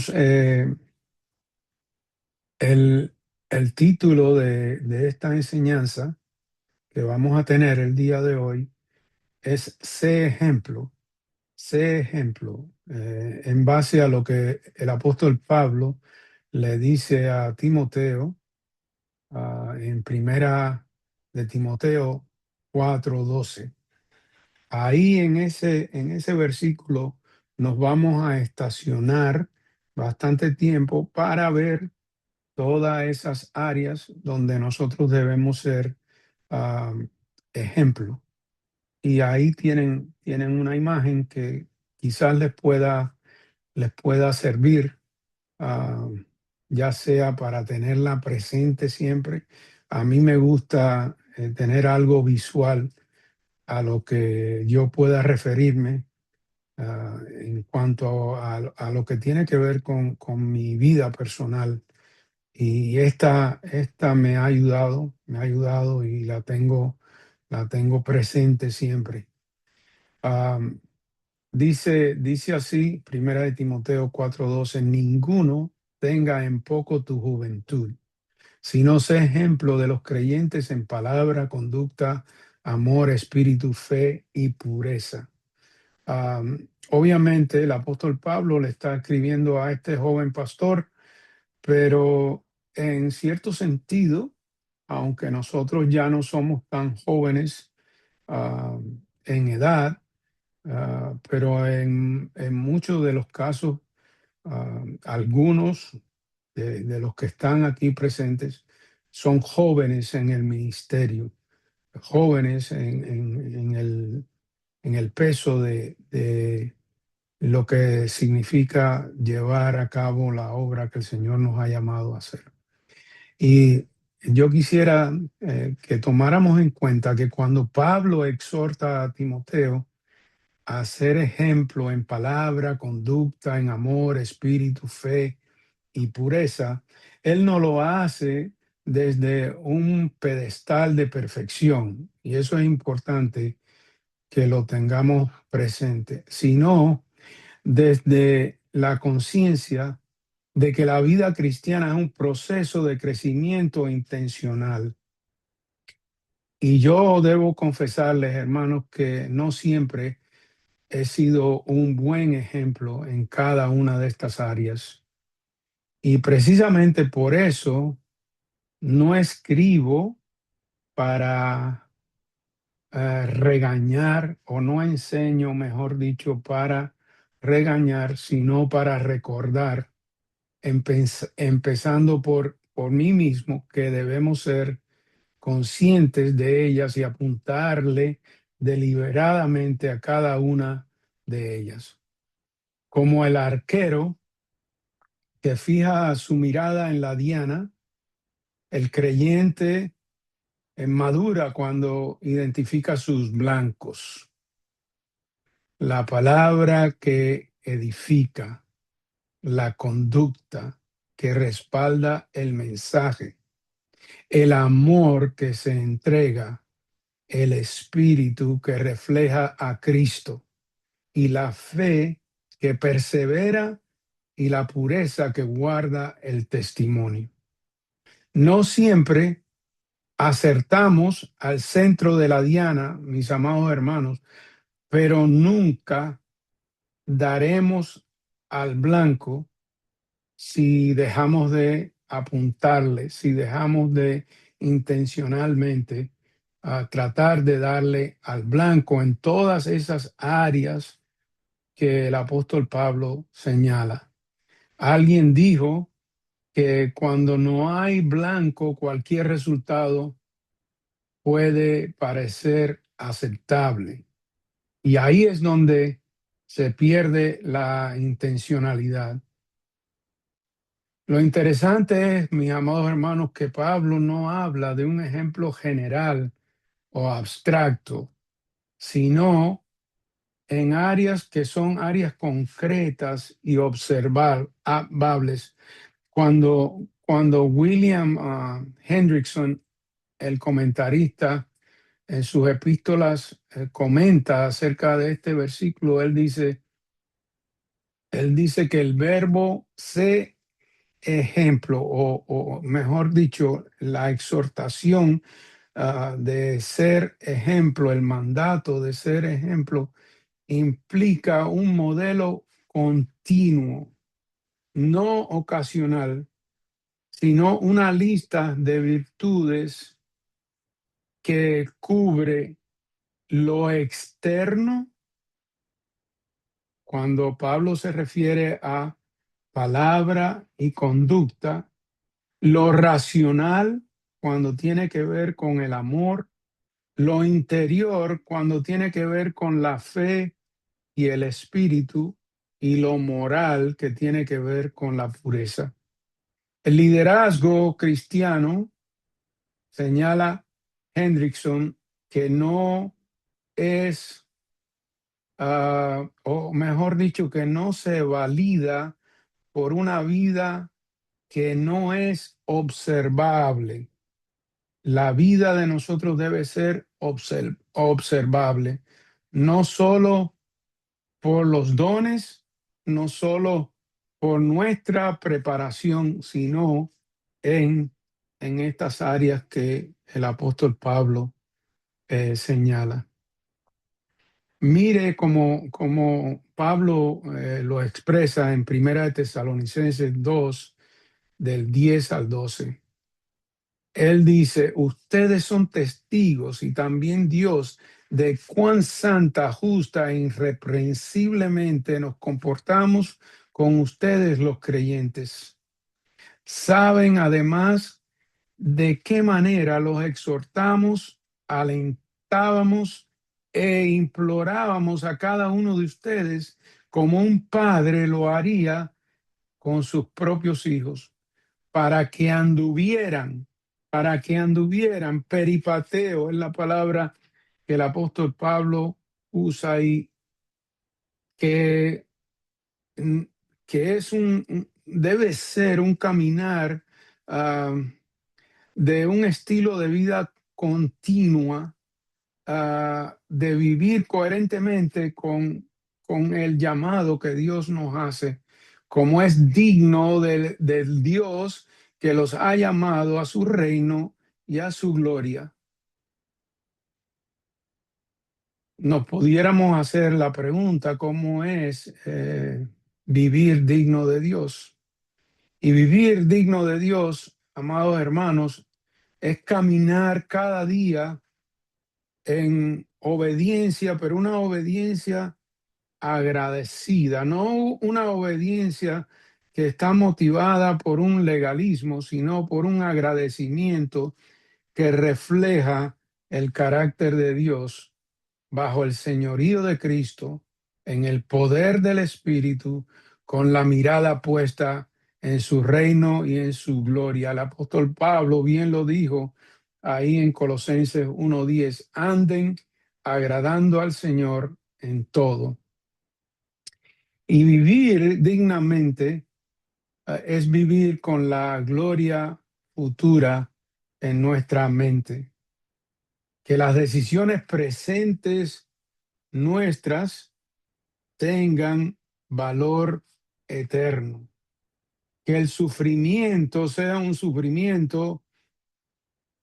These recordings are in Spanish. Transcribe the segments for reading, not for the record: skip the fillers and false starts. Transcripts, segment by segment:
Eh, el, el título de esta enseñanza que vamos a tener el día de hoy es Sé ejemplo, sé ejemplo, en base a lo que el apóstol Pablo le dice a Timoteo, en primera de Timoteo 4:12. Ahí en ese versículo nos vamos a estacionar bastante tiempo para ver todas esas áreas donde nosotros debemos ser ah, ejemplo. Y ahí tienen una imagen que quizás les pueda servir, ah, ya sea para tenerla presente siempre. A mí me gusta tener algo visual a lo que yo pueda referirme, en cuanto a lo que tiene que ver con mi vida personal. Y esta me ha ayudado y la tengo presente siempre. Am, dice así, Primera de Timoteo 4:12: ninguno tenga en poco tu juventud, sino sé ejemplo de los creyentes en palabra, conducta, amor, espíritu, fe y pureza. Obviamente el apóstol Pablo le está escribiendo a este joven pastor, pero en cierto sentido, aunque nosotros ya no somos tan jóvenes ah, en edad, pero en muchos de los casos, algunos de los que están aquí presentes son jóvenes en el ministerio, jóvenes en el peso de lo que significa llevar a cabo la obra que el Señor nos ha llamado a hacer. Y yo quisiera que tomáramos en cuenta que cuando Pablo exhorta a Timoteo a ser ejemplo en palabra, conducta, en amor, espíritu, fe y pureza, él no lo hace desde un pedestal de perfección, y eso es importante que lo tengamos presente, sino desde la conciencia de que la vida cristiana es un proceso de crecimiento intencional. Y yo debo confesarles, hermanos, que no siempre he sido un buen ejemplo en cada una de estas áreas. Y precisamente por eso no escribo para regañar, o no enseño, mejor dicho, para regañar, sino para recordar, empezando por mí mismo, que debemos ser conscientes de ellas y apuntarle deliberadamente a cada una de ellas. Como el arquero que fija su mirada en la diana, el creyente madura cuando identifica sus blancos. La palabra que edifica, la conducta que respalda el mensaje, el amor que se entrega, el espíritu que refleja a Cristo, y la fe que persevera, y la pureza que guarda el testimonio. No siempre acertamos al centro de la diana, mis amados hermanos, pero nunca daremos al blanco si dejamos de apuntarle, si dejamos de intencionalmente tratar de darle al blanco en todas esas áreas que el apóstol Pablo señala. Alguien dijo que cuando no hay blanco, cualquier resultado puede parecer aceptable. Y ahí es donde se pierde la intencionalidad. Lo interesante es, mis amados hermanos, que Pablo no habla de un ejemplo general o abstracto, sino en áreas que son áreas concretas y observables. Cuando William Hendrickson, el comentarista, en sus epístolas comenta acerca de este versículo, él dice: Él dice que el verbo sé ejemplo, o mejor dicho, la exhortación de ser ejemplo, el mandato de ser ejemplo, implica un modelo continuo, no ocasional, sino una lista de virtudes que cubre lo externo cuando Pablo se refiere a palabra y conducta, lo racional cuando tiene que ver con el amor, lo interior cuando tiene que ver con la fe y el espíritu, y lo moral que tiene que ver con la pureza. El liderazgo cristiano, señala Hendrickson, que no es, o mejor dicho, que no se valida por una vida que no es observable. La vida de nosotros debe ser observable, no solo por los dones, no solo por nuestra preparación, sino en, en estas áreas que el apóstol Pablo señala. Mire como Pablo lo expresa en Primera de Tesalonicenses 2, del 10 al 12. Él dice, ustedes son testigos y también Dios de cuán santa, justa e irreprensiblemente nos comportamos con ustedes los creyentes. Saben además de qué manera los exhortamos, alentábamos e implorábamos a cada uno de ustedes como un padre lo haría con sus propios hijos para que anduvieran, peripateo es la palabra que el apóstol Pablo usa ahí, que, que es debe ser un caminar de un estilo de vida continua, de vivir coherentemente con el llamado que Dios nos hace, como es digno del Dios que los ha llamado a su reino y a su gloria. Nos pudiéramos hacer la pregunta, ¿cómo es vivir digno de Dios? Y vivir digno de Dios, amados hermanos, es caminar cada día en obediencia, pero una obediencia agradecida, no una obediencia que está motivada por un legalismo, sino por un agradecimiento que refleja el carácter de Dios bajo el señorío de Cristo, en el poder del Espíritu, con la mirada puesta en su reino y en su gloria. El apóstol Pablo bien lo dijo ahí en Colosenses 1:10, anden agradando al Señor en todo. Y vivir dignamente es vivir con la gloria futura en nuestra mente. Que las decisiones presentes nuestras tengan valor eterno. Que el sufrimiento sea un sufrimiento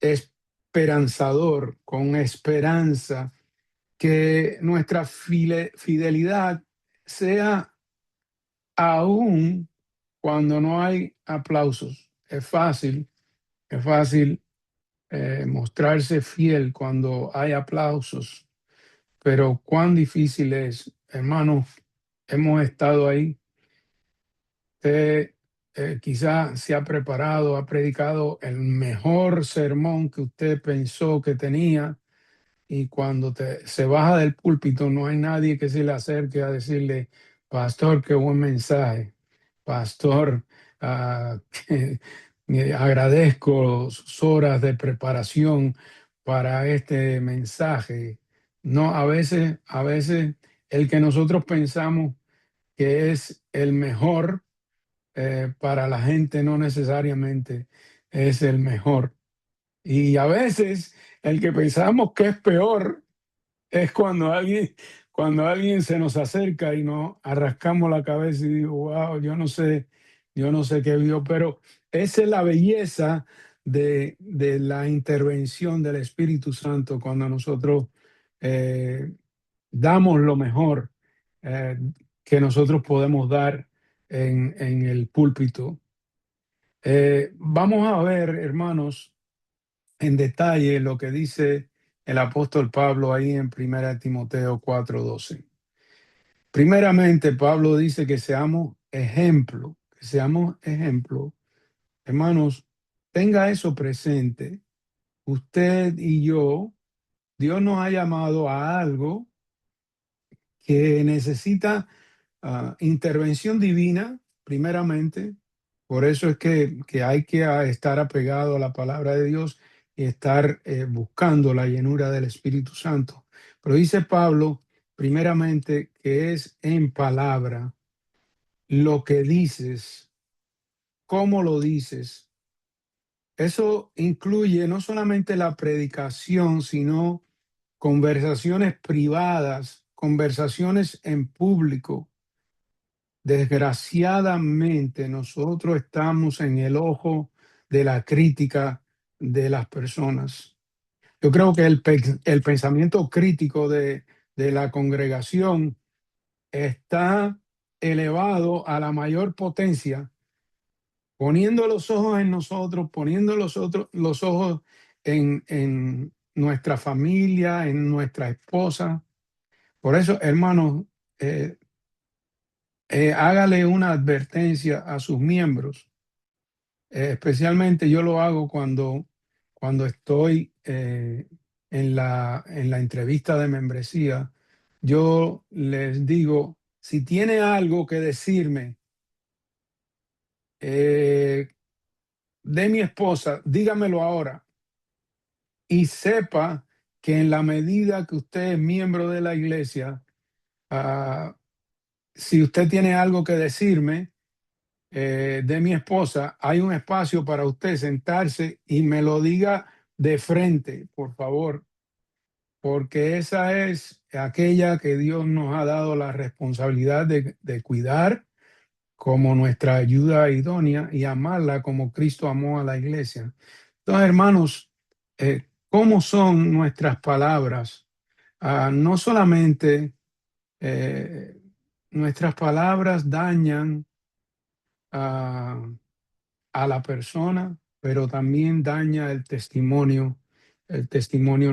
esperanzador, con esperanza. Que nuestra fidelidad sea aún cuando no hay aplausos. Es fácil mostrarse fiel cuando hay aplausos, pero cuán difícil es, hermano. Hemos estado ahí. Usted quizá se ha preparado, ha predicado el mejor sermón que usted pensó que tenía, y cuando se baja del púlpito no hay nadie que se le acerque a decirle, pastor, qué buen mensaje, pastor, que, agradezco sus horas de preparación para este mensaje. No, a veces el que nosotros pensamos que es el mejor, para la gente no necesariamente es el mejor. Y a veces el que pensamos que es peor es cuando alguien se nos acerca y nos arrascamos la cabeza y digo, wow, yo no sé qué vio, pero esa es la belleza de la intervención del Espíritu Santo cuando nosotros eh, damos lo mejor eh, que nosotros podemos dar en el púlpito. Vamos a ver, hermanos, en detalle lo que dice el apóstol Pablo ahí en 1 Timoteo 4:12. Primeramente, Pablo dice que seamos ejemplo, que seamos ejemplo. Hermanos, tenga eso presente. Usted y yo, Dios nos ha llamado a algo que necesita intervención divina, primeramente. Por eso es que hay que estar apegado a la palabra de Dios y estar buscando la llenura del Espíritu Santo. Pero dice Pablo, primeramente, que es en palabra lo que dices, cómo lo dices. Eso incluye no solamente la predicación, sino conversaciones privadas, conversaciones en público. Desgraciadamente, nosotros estamos en el ojo de la crítica de las personas. Yo creo que el pensamiento crítico de la congregación está elevado a la mayor potencia, poniendo los ojos en nosotros, poniendo los ojos en nuestra familia, en nuestra esposa. Por eso, hermanos, eh, hágale una advertencia a sus miembros. Especialmente yo lo hago cuando estoy en la entrevista de membresía. Yo les digo, si tiene algo que decirme eh, de mi esposa, dígamelo ahora y sepa que en la medida que usted es miembro de la iglesia, ah, si usted tiene algo que decirme, de mi esposa, hay un espacio para usted sentarse y me lo diga de frente, por favor, porque esa es aquella que Dios nos ha dado la responsabilidad de cuidar como nuestra ayuda idónea y amarla como Cristo amó a la iglesia. Entonces, hermanos, ¿cómo son nuestras palabras? No solamente eh, nuestras palabras dañan a la persona, pero también daña el testimonio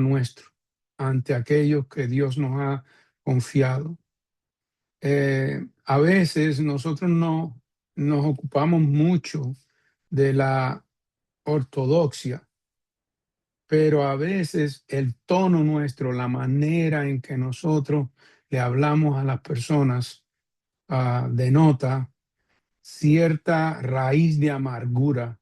nuestro ante aquellos que Dios nos ha confiado. A veces nosotros no nos ocupamos mucho de la ortodoxia, pero a veces el tono nuestro, la manera en que nosotros le hablamos a las personas, denota cierta raíz de amargura.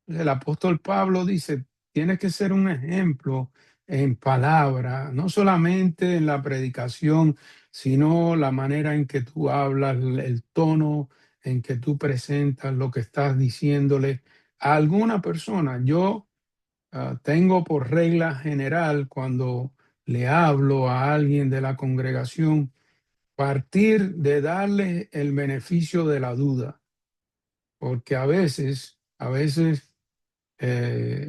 El apóstol Pablo dice, tienes que ser un ejemplo en palabra, no solamente en la predicación, sino la manera en que tú hablas, el tono en que tú presentas lo que estás diciéndole a alguna persona. Yo tengo por regla general cuando le hablo a alguien de la congregación, partir de darle el beneficio de la duda, porque a veces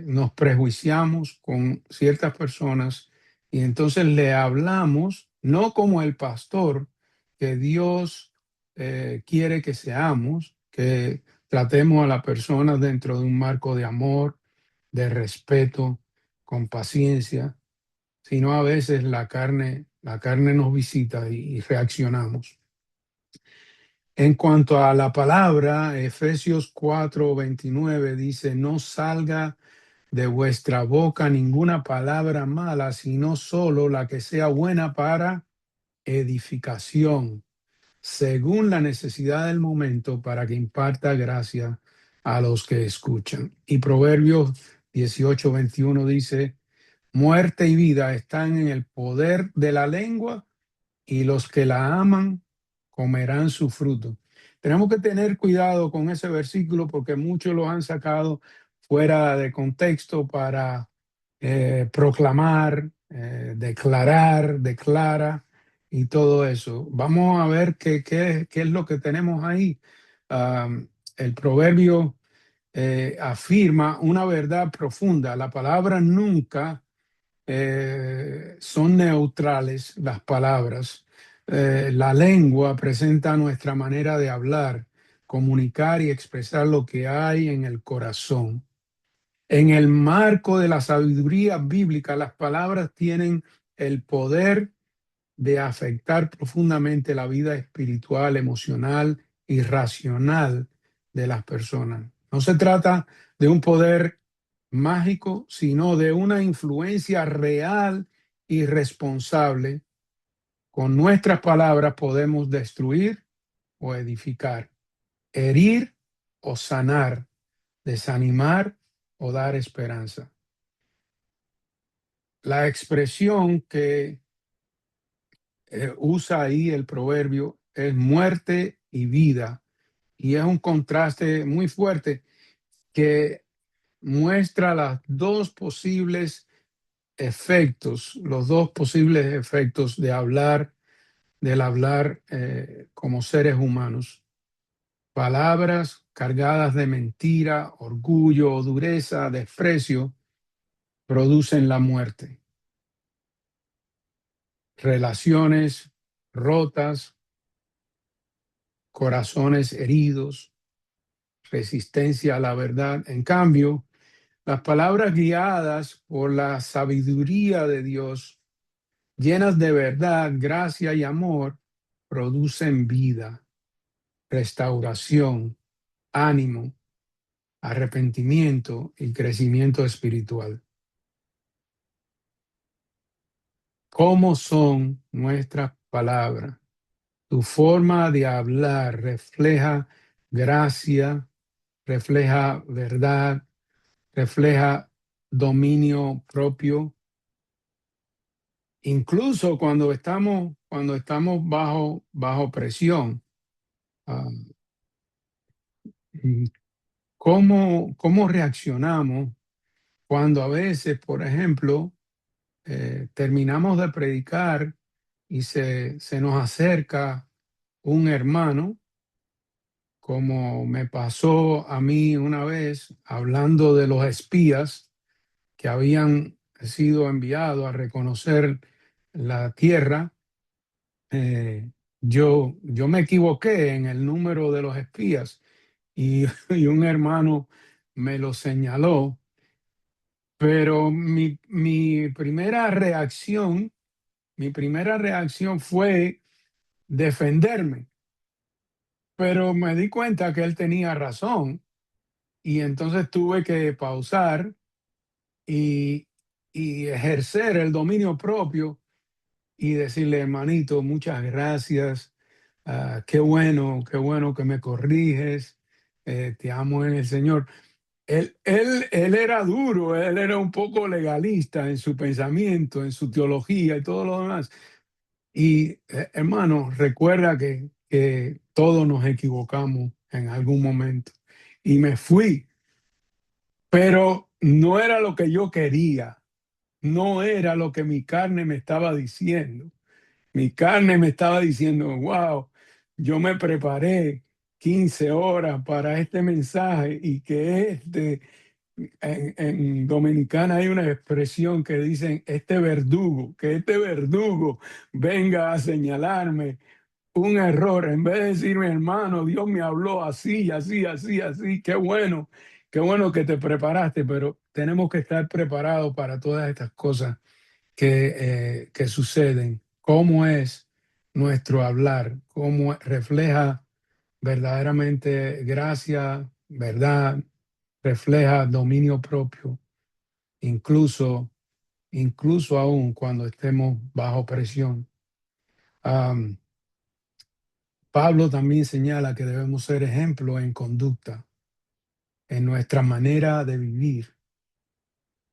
nos prejuiciamos con ciertas personas y entonces le hablamos no como el pastor que Dios quiere que seamos, que tratemos a la persona dentro de un marco de amor, de respeto, con paciencia, sino a veces la carne nos visita y reaccionamos. En cuanto a la palabra, Efesios 4:29 dice, no salga de vuestra boca ninguna palabra mala, sino solo la que sea buena para edificación, según la necesidad del momento, para que imparta gracia a los que escuchan. Y Proverbios 18:21 dice, muerte y vida están en el poder de la lengua y los que la aman comerán su fruto. Tenemos que tener cuidado con ese versículo porque muchos lo han sacado fuera de contexto para proclamar, declarar, declara. y todo eso. Vamos a ver qué es lo que tenemos ahí. El proverbio afirma una verdad profunda. La palabra nunca son neutrales, las palabras. La lengua presenta nuestra manera de hablar, comunicar y expresar lo que hay en el corazón. En el marco de la sabiduría bíblica, las palabras tienen el poder de afectar profundamente la vida espiritual, emocional y racional de las personas. No se trata de un poder mágico, sino de una influencia real y responsable. Con nuestras palabras podemos destruir o edificar, herir o sanar, desanimar o dar esperanza. La expresión que usa ahí el proverbio es muerte y vida, y es un contraste muy fuerte que muestra los dos posibles efectos de hablar, del hablar como seres humanos. Palabras cargadas de mentira, orgullo, dureza, desprecio, producen la muerte. Relaciones rotas, corazones heridos, resistencia a la verdad. En cambio, las palabras guiadas por la sabiduría de Dios, llenas de verdad, gracia y amor, producen vida, restauración, ánimo, arrepentimiento y crecimiento espiritual. ¿Cómo son nuestras palabras? Tu forma de hablar refleja gracia, refleja verdad, refleja dominio propio. Incluso cuando estamos bajo presión. ah, y ¿cómo reaccionamos cuando a veces, por ejemplo, terminamos de predicar y se nos acerca un hermano, como me pasó a mí una vez, hablando de los espías que habían sido enviados a reconocer la tierra? Yo me equivoqué en el número de los espías y, y un hermano me lo señaló, pero mi primera reacción fue defenderme, pero me di cuenta que él tenía razón y entonces tuve que pausar y, y ejercer el dominio propio y decirle, hermanito, muchas gracias, qué bueno que me corriges, te amo en el Señor. Él era duro, él era un poco legalista en su pensamiento, en su teología y todo lo demás. Y hermano, recuerda que todos nos equivocamos en algún momento. Y me fui, pero no era lo que yo quería, no era lo que mi carne me estaba diciendo. Mi carne me estaba diciendo, wow, yo me preparé 15 horas para este mensaje y en Dominicana hay una expresión que dicen, que este verdugo venga a señalarme un error, en vez de decirme, hermano, Dios me habló así, así, así, así, qué bueno que te preparaste, pero tenemos que estar preparados para todas estas cosas que suceden. ¿Cómo es nuestro hablar? ¿Cómo refleja verdaderamente gracia, verdad? Refleja dominio propio, incluso, incluso aún cuando estemos bajo presión. Am, Pablo también señala que debemos ser ejemplo en conducta, en nuestra manera de vivir,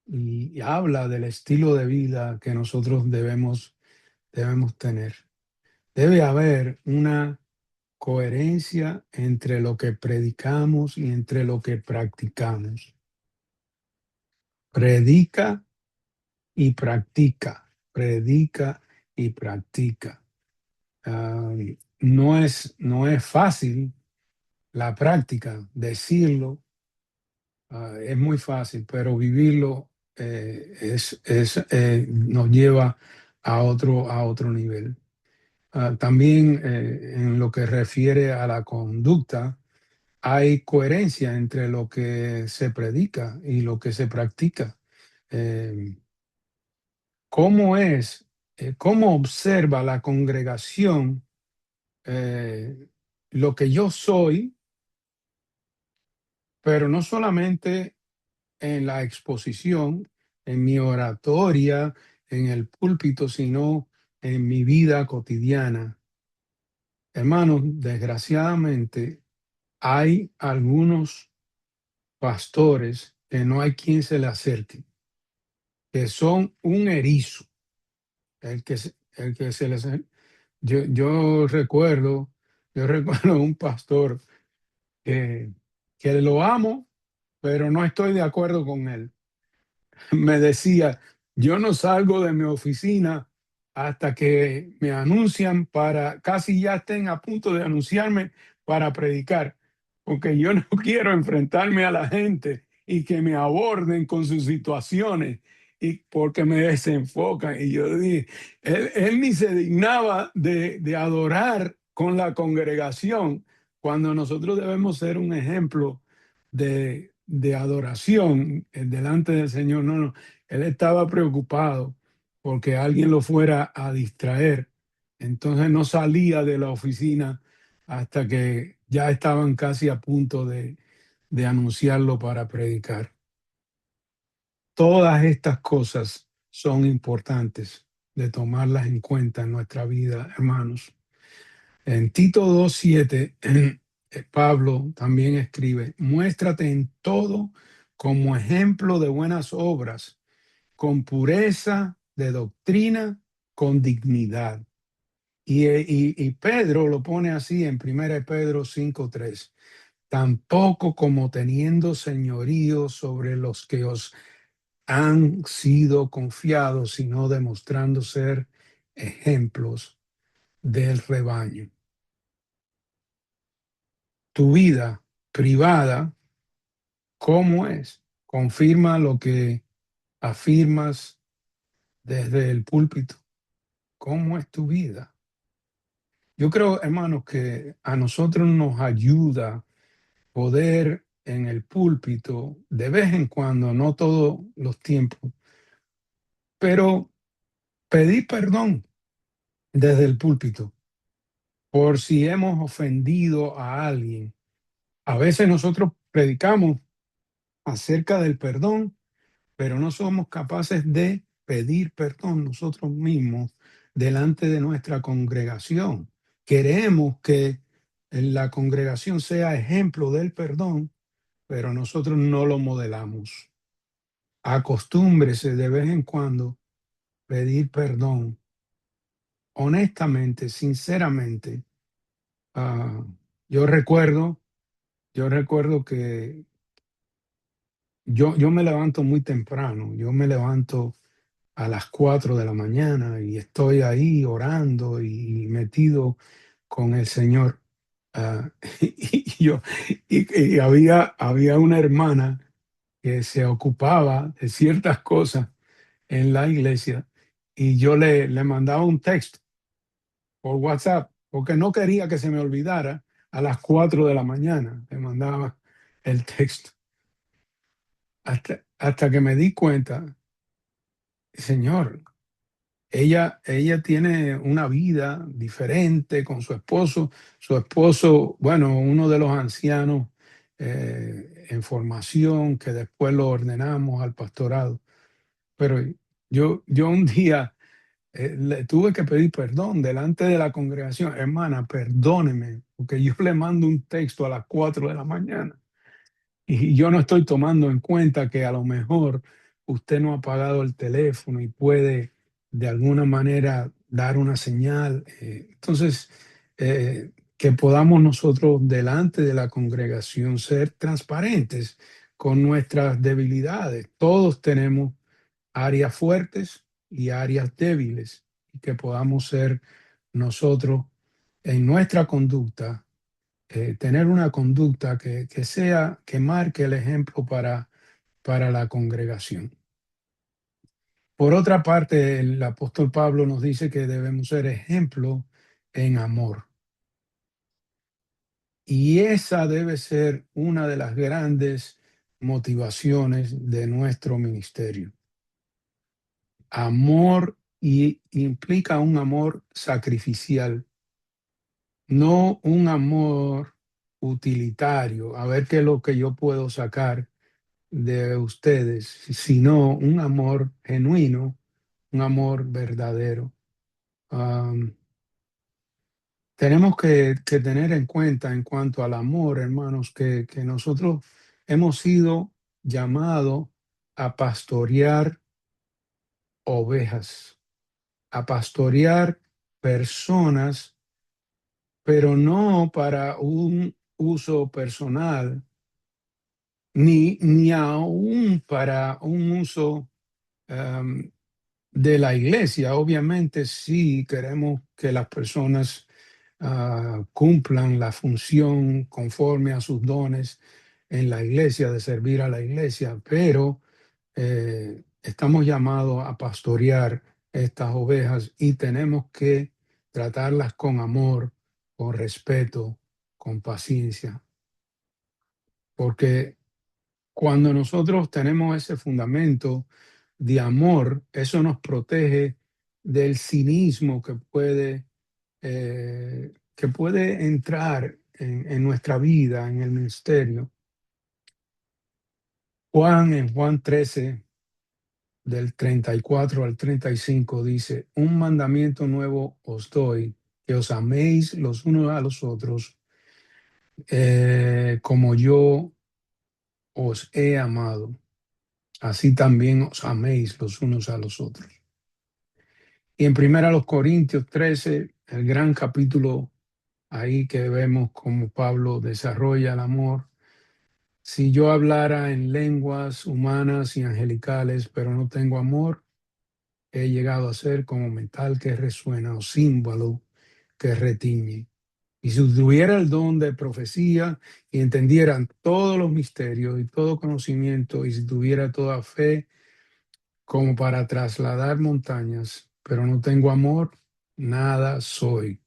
y habla del estilo de vida que nosotros debemos tener. Debe haber una coherencia entre lo que predicamos y entre lo que practicamos. Predica y practica, predica y practica. Ah, no es fácil la práctica, decirlo, es muy fácil, pero vivirlo nos lleva a otro nivel. También en lo que refiere a la conducta, hay coherencia entre lo que se predica y lo que se practica. Eh, ¿Cómo cómo observa la congregación eh, lo que yo soy, pero no solamente en la exposición, en mi oratoria, en el púlpito, sino en mi vida cotidiana? Hermanos, desgraciadamente hay algunos pastores que no hay quien se le acerque, que son un erizo, el que se les... Yo recuerdo un pastor que, que lo amo, pero no estoy de acuerdo con él. Me decía, yo no salgo de mi oficina hasta que me anuncian casi ya estén a punto de anunciarme para predicar, porque yo no quiero enfrentarme a la gente y que me aborden con sus situaciones y porque me desenfocan. Y yo dije, él ni se dignaba de adorar con la congregación cuando nosotros debemos ser un ejemplo de adoración delante del Señor. No, no, él estaba preocupado porque alguien lo fuera a distraer. Entonces no salía de la oficina hasta que ya estaban casi a punto de anunciarlo para predicar. Todas estas cosas son importantes de tomarlas en cuenta en nuestra vida, hermanos. En Tito 2:7, Pablo también escribe, muéstrate en todo como ejemplo de buenas obras, con pureza de doctrina, con dignidad. Y Pedro lo pone así en 1 Pedro 5:3, tampoco como teniendo señorío sobre los que os han sido confiados, sino demostrando ser ejemplos del rebaño. Tu vida privada, ¿cómo es? Confirma lo que afirmas desde el púlpito. ¿Cómo es tu vida? Yo creo, hermanos, que a nosotros nos ayuda poder en el púlpito, de vez en cuando, no todos los tiempos, pero pedir perdón desde el púlpito por si hemos ofendido a alguien. A veces nosotros predicamos acerca del perdón, pero no somos capaces de pedir perdón nosotros mismos delante de nuestra congregación. Queremos que la congregación sea ejemplo del perdón, pero nosotros no lo modelamos. Acostúmbrese de vez en cuando pedir perdón, honestamente, sinceramente. Ah, yo recuerdo, yo recuerdo que yo me levanto muy temprano, yo me levanto a las 4 de la mañana y estoy ahí orando y metido con el Señor. Ah, y yo, y había una hermana que se ocupaba de ciertas cosas en la iglesia y yo le mandaba un texto por WhatsApp porque no quería que se me olvidara a las 4 de la mañana. Le mandaba el texto hasta que me di cuenta, Señor, ella tiene una vida diferente con su esposo. Su esposo, bueno, uno de los ancianos en formación que después lo ordenamos al pastorado. Pero yo un día le tuve que pedir perdón delante de la congregación. Hermana, perdóneme, porque yo le mando un texto a las 4 de la mañana. Y yo no estoy tomando en cuenta que a lo mejor usted no ha apagado el teléfono y puede de alguna manera dar una señal. Entonces, que podamos nosotros delante de la congregación ser transparentes con nuestras debilidades. Todos tenemos áreas fuertes y áreas débiles y que podamos ser nosotros en nuestra conducta, tener una conducta que marque el ejemplo para la congregación. Por otra parte, el apóstol Pablo nos dice que debemos ser ejemplo en amor. Y esa debe ser una de las grandes motivaciones de nuestro ministerio. Amor, y implica un amor sacrificial, no un amor utilitario, a ver qué es lo que yo puedo sacar de ustedes, sino un amor genuino, un amor verdadero. Um, Tenemos que tener en cuenta en cuanto al amor, hermanos, que nosotros hemos sido llamados a pastorear ovejas, a pastorear personas, pero no para un uso personal, ni aún para un uso um, de la iglesia. Obviamente sí queremos que las personas cumplan la función conforme a sus dones en la iglesia, de servir a la iglesia, pero estamos llamados a pastorear estas ovejas y tenemos que tratarlas con amor, con respeto, con paciencia, porque cuando nosotros tenemos ese fundamento de amor, eso nos protege del cinismo que puede entrar en nuestra vida, en el ministerio. En Juan 13, del 34 al 35, dice: un mandamiento nuevo os doy, que os améis los unos a los otros, como yo os he amado, así también os améis los unos a los otros. Y en primera los Corintios 13, el gran capítulo ahí que vemos cómo Pablo desarrolla el amor. Si yo hablara en lenguas humanas y angelicales, pero no tengo amor, he llegado a ser como metal que resuena o címbalo que retiñe. Y si tuviera el don de profecía y entendieran todos los misterios y todo conocimiento, y si tuviera toda fe como para trasladar montañas, pero no tengo amor, nada soy.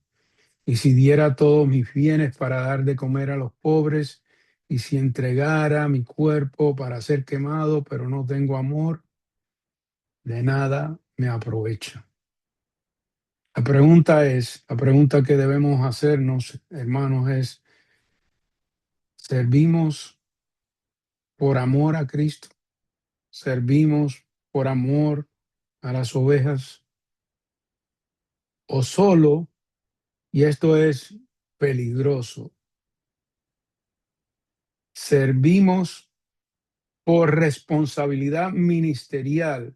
Y si diera todos mis bienes para dar de comer a los pobres, y si entregara mi cuerpo para ser quemado, pero no tengo amor, de nada me aprovecha. La pregunta que debemos hacernos, hermanos, es: ¿servimos por amor a Cristo? ¿Servimos por amor a las ovejas? ¿O solo, y esto es peligroso, servimos por responsabilidad ministerial,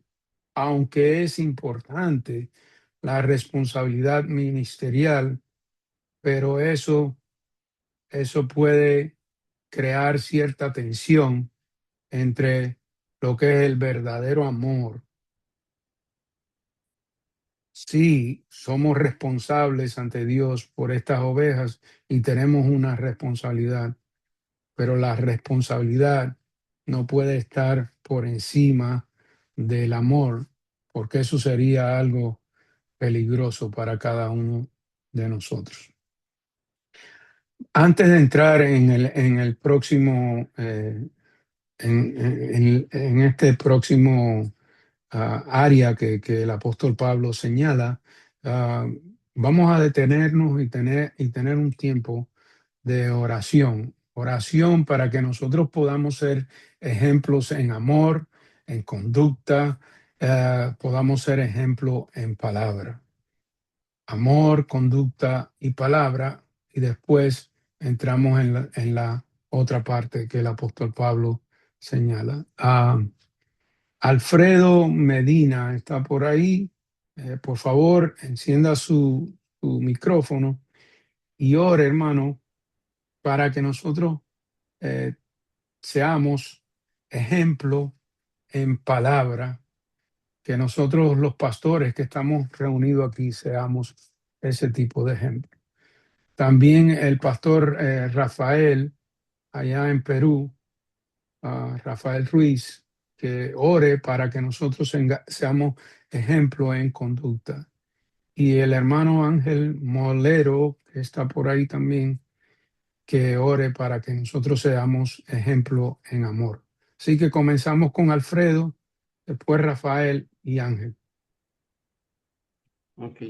aunque es importante la responsabilidad ministerial, pero eso puede crear cierta tensión entre lo que es el verdadero amor? Sí, somos responsables ante Dios por estas ovejas y tenemos una responsabilidad, pero la responsabilidad no puede estar por encima del amor, porque eso sería algo peligroso para cada uno de nosotros. Antes de entrar en el próximo, en este próximo área que el apóstol Pablo señala, ah, vamos a detenernos y tener un tiempo de oración. Oración para que nosotros podamos ser ejemplos en amor, en conducta, podamos ser ejemplo en palabra. Amor, conducta y palabra, y después entramos en la otra parte que el apóstol Pablo señala. Alfredo Medina está por ahí. Por favor, encienda su micrófono y ore, hermano, para que nosotros eh, seamos ejemplo en palabra, que nosotros los pastores que estamos reunidos aquí seamos ese tipo de ejemplo. También el pastor Rafael, allá en Perú, Rafael Ruiz, que ore para que nosotros seamos ejemplo en conducta. Y el hermano Ángel Molero, que está por ahí también, que ore para que nosotros seamos ejemplo en amor. Así que comenzamos con Alfredo, después Rafael y Ángel. Ok,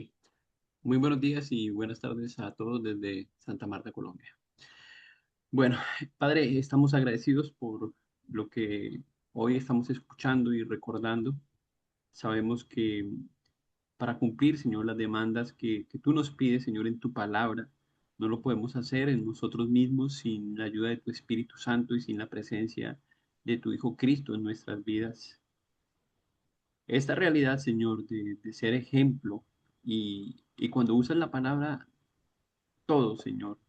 muy buenos días y buenas tardes a todos desde Santa Marta, Colombia. Bueno, Padre, estamos agradecidos por lo que hoy estamos escuchando y recordando. Sabemos que para cumplir, Señor, las demandas que tú nos pides, Señor, en tu palabra, no lo podemos hacer en nosotros mismos sin la ayuda de tu Espíritu Santo y sin la presencia de tu Hijo Cristo en nuestras vidas. Esta realidad, Señor, de ser ejemplo y cuando usas la palabra todo, Señor,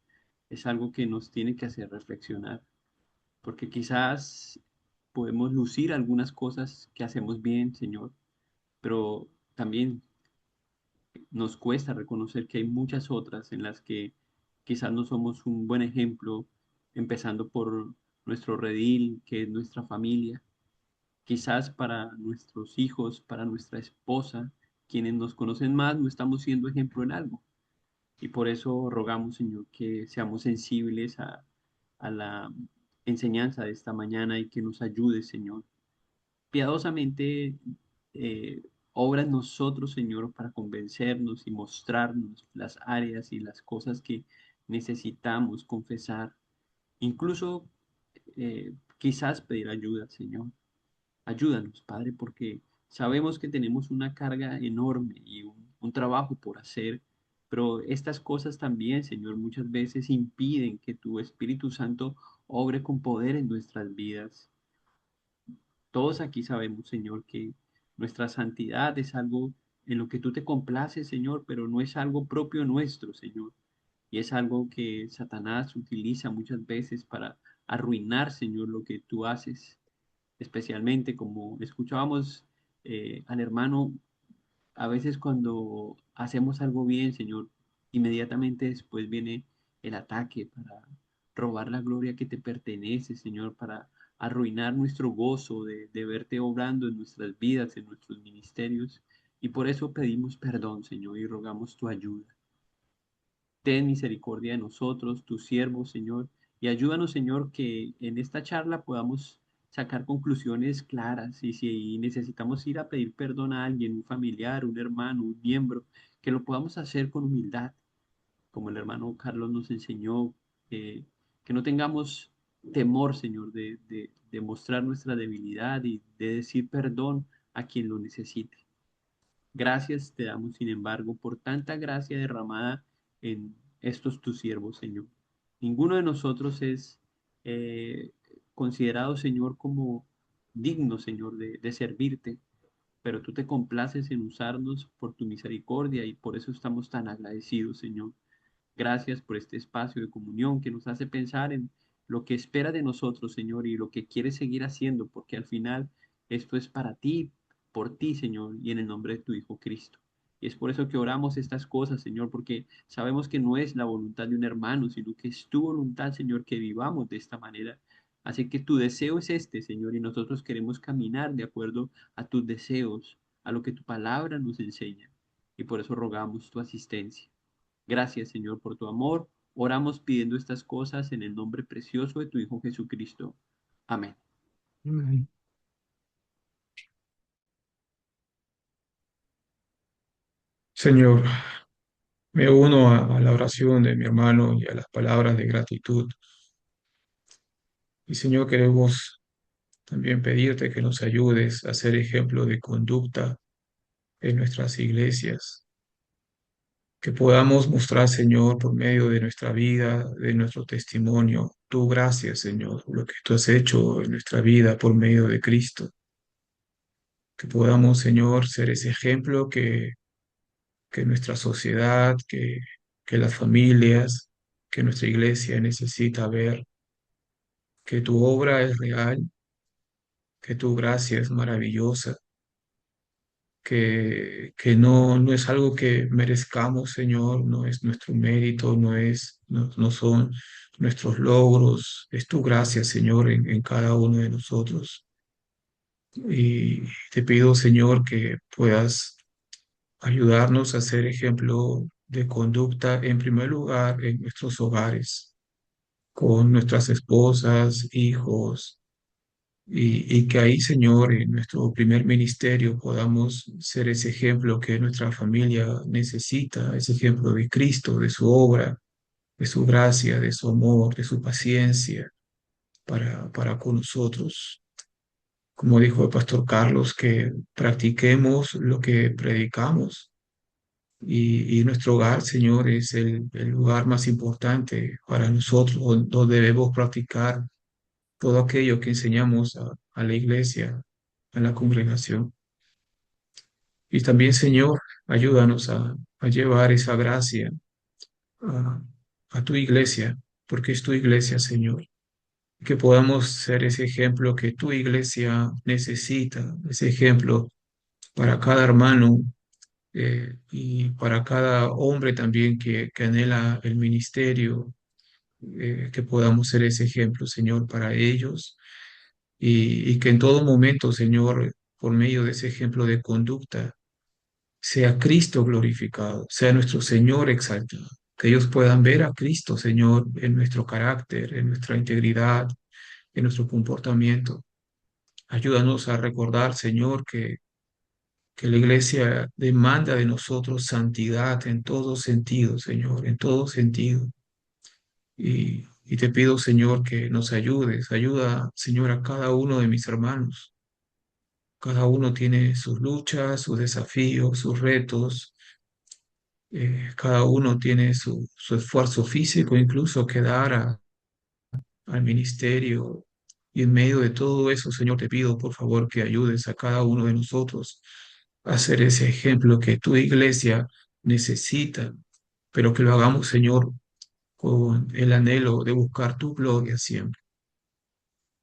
es algo que nos tiene que hacer reflexionar, porque quizás podemos lucir algunas cosas que hacemos bien, Señor, pero también nos cuesta reconocer que hay muchas otras en las que quizás no somos un buen ejemplo, empezando por nuestro redil, que es nuestra familia, quizás para nuestros hijos, para nuestra esposa, quienes nos conocen más, no estamos siendo ejemplo en algo. Y por eso rogamos, Señor, que seamos sensibles a la enseñanza de esta mañana y que nos ayude, Señor. Piadosamente, eh, obra en nosotros, Señor, para convencernos y mostrarnos las áreas y las cosas que necesitamos confesar. Incluso quizás pedir ayuda, Señor. Ayúdanos, Padre, porque sabemos que tenemos una carga enorme y un trabajo por hacer, pero estas cosas también, Señor, muchas veces impiden que tu Espíritu Santo obre con poder en nuestras vidas. Todos aquí sabemos, Señor, que nuestra santidad es algo en lo que tú te complaces, Señor, pero no es algo propio nuestro, Señor. Y es algo que Satanás utiliza muchas veces para arruinar, Señor, lo que tú haces, especialmente como escuchábamos al hermano, a veces cuando hacemos algo bien, Señor, inmediatamente después viene el ataque para robar la gloria que te pertenece, Señor, para arruinar nuestro gozo de verte obrando en nuestras vidas, en nuestros ministerios. Y por eso pedimos perdón, Señor, y rogamos tu ayuda. Ten misericordia de nosotros, tus siervos, Señor, y ayúdanos, Señor, que en esta charla podamos sacar conclusiones claras y si necesitamos ir a pedir perdón a alguien, un familiar, un hermano, un miembro, que lo podamos hacer con humildad, como el hermano Carlos nos enseñó, que no tengamos temor, Señor, de mostrar nuestra debilidad y de decir perdón a quien lo necesite. Gracias te damos, sin embargo, por tanta gracia derramada en estos tus siervos, Señor. Ninguno de nosotros es eh, considerado, Señor, como digno, Señor, de servirte, pero tú te complaces en usarnos por tu misericordia y por eso estamos tan agradecidos, Señor. Gracias por este espacio de comunión que nos hace pensar en lo que espera de nosotros, Señor, y lo que quiere seguir haciendo, porque al final esto es para ti, por ti, Señor, y en el nombre de tu Hijo Cristo. Y es por eso que oramos estas cosas, Señor, porque sabemos que no es la voluntad de un hermano, sino que es tu voluntad, Señor, que vivamos de esta manera. Así que tu deseo es este, Señor, y nosotros queremos caminar de acuerdo a tus deseos, a lo que tu palabra nos enseña. Y por eso rogamos tu asistencia. Gracias, Señor, por tu amor. Oramos pidiendo estas cosas en el nombre precioso de tu Hijo Jesucristo. Amén. Amén. Señor, me uno a la oración de mi hermano y a las palabras de gratitud. Y Señor, queremos también pedirte que nos ayudes a ser ejemplo de conducta en nuestras iglesias, que podamos mostrar, Señor, por medio de nuestra vida, de nuestro testimonio, tu gracia, Señor, lo que tú has hecho en nuestra vida por medio de Cristo. Que podamos, Señor, ser ese ejemplo que nuestra sociedad, que las familias, que nuestra iglesia necesita ver, que tu obra es real, que tu gracia es maravillosa, que no es algo que merezcamos, Señor, no es nuestro mérito, no son nuestros logros, es tu gracia, Señor, en cada uno de nosotros. Y te pido, Señor, que puedas ayudarnos a ser ejemplo de conducta, en primer lugar, en nuestros hogares, con nuestras esposas, hijos, y que ahí, Señor, en nuestro primer ministerio podamos ser ese ejemplo que nuestra familia necesita, ese ejemplo de Cristo, de su obra, de su gracia, de su amor, de su paciencia para con nosotros. Como dijo el pastor Carlos, que practiquemos lo que predicamos. Y nuestro hogar, Señor, es el lugar más importante para nosotros, donde debemos practicar todo aquello que enseñamos a la iglesia, a la congregación. Y también, Señor, ayúdanos a llevar esa gracia a, a tu iglesia, porque es tu iglesia, Señor. Que podamos ser ese ejemplo que tu iglesia necesita, ese ejemplo para cada hermano y para cada hombre también que anhela el ministerio, que podamos ser ese ejemplo, Señor, para ellos y que en todo momento, Señor, por medio de ese ejemplo de conducta, sea Cristo glorificado, sea nuestro Señor exaltado, que ellos puedan ver a Cristo, Señor, en nuestro carácter, en nuestra integridad, en nuestro comportamiento. Ayúdanos a recordar, Señor, que la iglesia demanda de nosotros santidad en todo sentido, Señor, en todo sentido. Y te pido, Señor, que nos ayudes. Ayuda, Señor, a cada uno de mis hermanos. Cada uno tiene sus luchas, sus desafíos, sus retos. Cada uno tiene su esfuerzo físico incluso que dar al ministerio. Y en medio de todo eso, Señor, te pido, por favor, que ayudes a cada uno de nosotros a ser ese ejemplo que tu iglesia necesita, pero que lo hagamos, Señor, con el anhelo de buscar tu gloria siempre.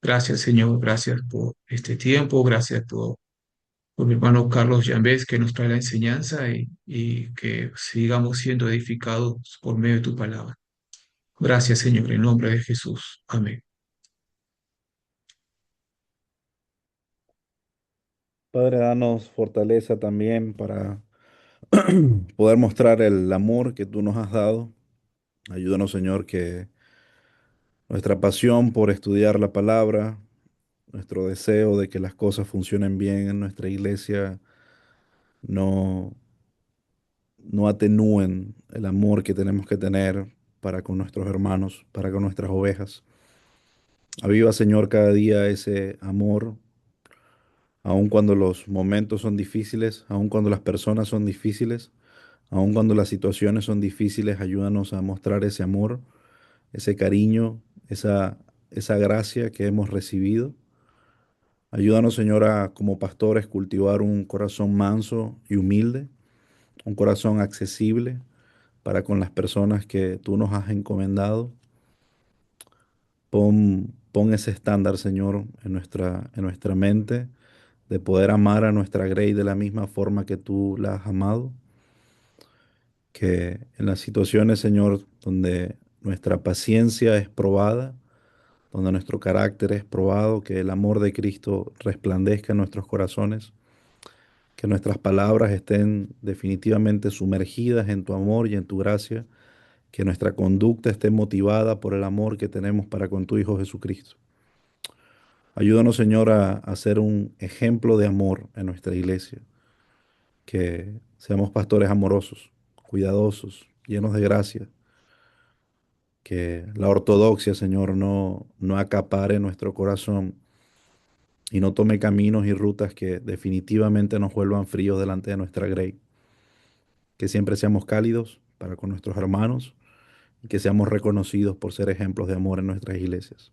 Gracias, Señor, gracias por este tiempo, gracias por mi hermano Carlos Llambés que nos trae la enseñanza y que sigamos siendo edificados por medio de tu palabra. Gracias, Señor, en nombre de Jesús. Amén. Padre, danos fortaleza también para poder mostrar el amor que tú nos has dado. Ayúdanos, Señor, que nuestra pasión por estudiar la palabra, nuestro deseo de que las cosas funcionen bien en nuestra iglesia, no, no atenúen el amor que tenemos que tener para con nuestros hermanos, para con nuestras ovejas. Aviva, Señor, cada día ese amor, aun cuando los momentos son difíciles, aun cuando las personas son difíciles, aun cuando las situaciones son difíciles. Ayúdanos a mostrar ese amor, ese cariño, esa gracia que hemos recibido. Ayúdanos, Señora, como pastores, cultivar un corazón manso y humilde, un corazón accesible para con las personas que tú nos has encomendado. Pon ese estándar, Señor, en nuestra mente de poder amar a nuestra Grey de la misma forma que tú la has amado. Que en las situaciones, Señor, donde nuestra paciencia es probada, donde nuestro carácter es probado, que el amor de Cristo resplandezca en nuestros corazones, que nuestras palabras estén definitivamente sumergidas en tu amor y en tu gracia, que nuestra conducta esté motivada por el amor que tenemos para con tu Hijo Jesucristo. Ayúdanos, Señor, a ser un ejemplo de amor en nuestra iglesia, que seamos pastores amorosos, cuidadosos, llenos de gracia, que la ortodoxia, Señor, no acapare nuestro corazón y no tome caminos y rutas que definitivamente nos vuelvan fríos delante de nuestra grey. Que siempre seamos cálidos para con nuestros hermanos y que seamos reconocidos por ser ejemplos de amor en nuestras iglesias.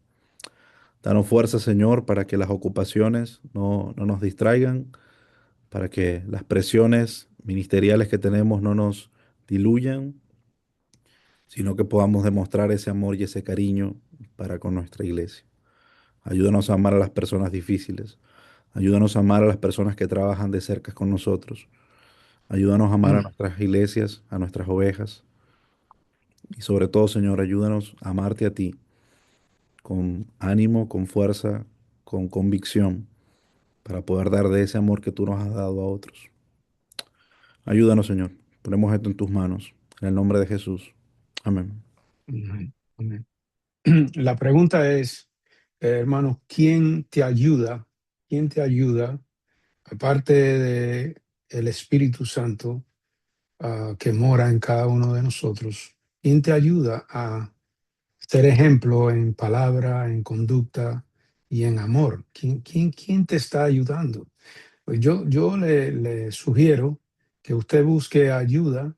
Danos fuerza, Señor, para que las ocupaciones no nos distraigan, para que las presiones ministeriales que tenemos no nos diluyan, sino que podamos demostrar ese amor y ese cariño para con nuestra iglesia. Ayúdanos a amar a las personas difíciles, Ayúdanos a amar a las personas que trabajan de cerca con nosotros. Ayúdanos a amar a Mm. nuestras iglesias, a nuestras ovejas. Y sobre todo, Señor, ayúdanos a amarte a ti con ánimo, con fuerza, con convicción, para poder dar de ese amor que tú nos has dado a otros. Ayúdanos, Señor. Ponemos esto en tus manos. En el nombre de Jesús. Amén. Amén, amén. La pregunta es, hermano, ¿quién te ayuda? ¿Quién te ayuda, aparte de el Espíritu Santo, que mora en cada uno de nosotros? ¿Quién te ayuda a ser ejemplo en palabra, en conducta y en amor? ¿Quién te está ayudando? Pues yo le sugiero que usted busque ayuda